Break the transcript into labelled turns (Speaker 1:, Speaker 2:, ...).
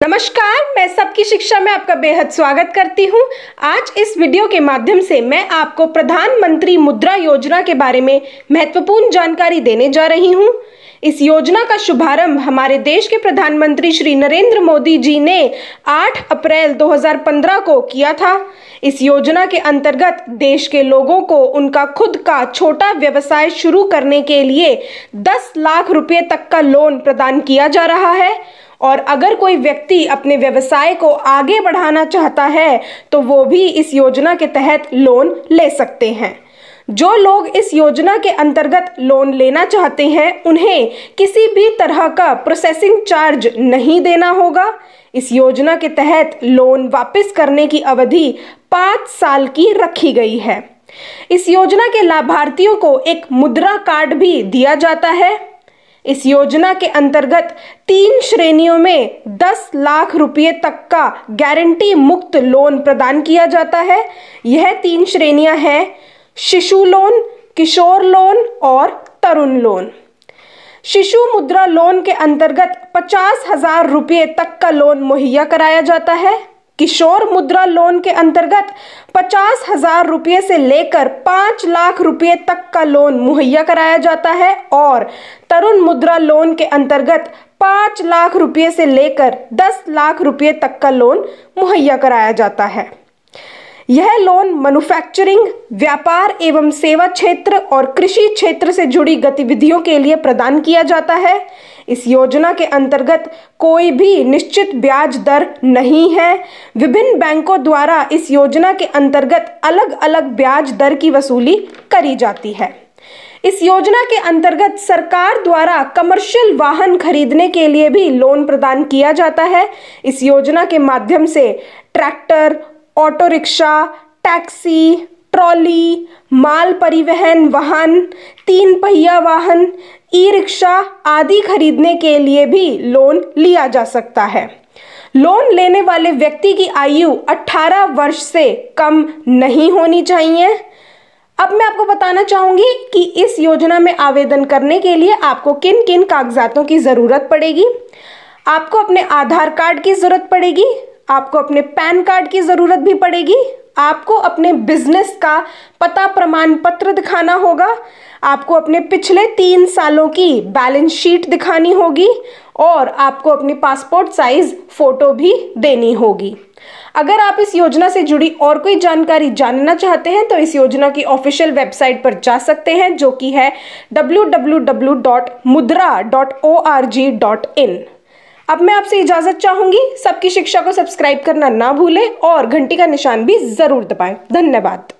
Speaker 1: नमस्कार, मैं सबकी शिक्षा में आपका बेहद स्वागत करती हूं। आज इस वीडियो के माध्यम से मैं आपको प्रधानमंत्री मुद्रा योजना के बारे में महत्वपूर्ण जानकारी देने जा रही हूं। इस योजना का शुभारंभ हमारे देश के प्रधानमंत्री श्री नरेंद्र मोदी जी ने 8 अप्रैल 2015 को किया था। इस योजना के अंतर्गत देश के लोगों को उनका खुद का छोटा व्यवसाय शुरू करने के लिए 10 लाख रुपए तक का लोन प्रदान किया जा रहा है। और अगर कोई व्यक्ति अपने व्यवसाय को आगे बढ़ाना चाहता है तो वो भी इस योजना के तहत लोन ले सकते हैं। जो लोग इस योजना के अंतर्गत लोन लेना चाहते हैं उन्हें किसी भी तरह का प्रोसेसिंग चार्ज नहीं देना होगा। इस योजना के तहत लोन वापस करने की अवधि 5 साल की रखी गई है। इस योजना के लाभार्थियों को एक मुद्रा कार्ड भी दिया जाता है। इस योजना के अंतर्गत 3 श्रेणियों में 10 लाख रुपए तक का गारंटी मुक्त लोन प्रदान किया जाता है। यह 3 श्रेणियां हैं: शिशु लोन, किशोर लोन और तरुण लोन। शिशु मुद्रा लोन के अंतर्गत 50,000 रुपए तक का लोन मुहैया कराया जाता है। किशोर मुद्रा लोन के अंतर्गत 50,000 रुपये से लेकर 5 लाख रुपये तक का लोन मुहैया कराया जाता है और तरुण मुद्रा लोन के अंतर्गत 5 लाख रुपये से लेकर 10 लाख रुपये तक का लोन मुहैया कराया जाता है। यह लोन मैन्युफैक्चरिंग, व्यापार एवं सेवा क्षेत्र और कृषि क्षेत्र से जुड़ी गतिविधियों के लिए प्रदान किया जाता है। इस योजना के अंतर्गत कोई भी निश्चित ब्याज दर नहीं है। विभिन्न बैंकों द्वारा इस योजना के अंतर्गत अलग अलग ब्याज दर की वसूली करी जाती है। इस योजना के अंतर्गत सरकार द्वारा कमर्शियल वाहन खरीदने के लिए भी लोन प्रदान किया जाता है। इस योजना के माध्यम से tractor, auto rickshaw, taxi, trolley, माल परिवहन वाहन, 3 पहिया वाहन, ई रिक्शा आदि खरीदने के लिए भी लोन लिया जा सकता है। लोन लेने वाले व्यक्ति की आयु 18 वर्ष से कम नहीं होनी चाहिए। अब मैं आपको बताना चाहूंगी कि इस योजना में आवेदन करने के लिए आपको किन किन कागजातों की ज़रूरत पड़ेगी। आपको अपने आधार कार्ड की ज़रूरत पड़ेगी, आपको अपने पैन कार्ड की ज़रूरत भी पड़ेगी, आपको अपने बिजनेस का पता प्रमाण पत्र दिखाना होगा, आपको अपने पिछले 3 सालों की बैलेंस शीट दिखानी होगी और आपको अपनी पासपोर्ट साइज फ़ोटो भी देनी होगी। अगर आप इस योजना से जुड़ी और कोई जानकारी जानना चाहते हैं तो इस योजना की ऑफिशियल वेबसाइट पर जा सकते हैं, जो कि है www.mudra.org.in। अब मैं आपसे इजाजत चाहूंगी। सबकी शिक्षा को सब्सक्राइब करना ना भूलें और घंटी का निशान भी जरूर दबाएं। धन्यवाद।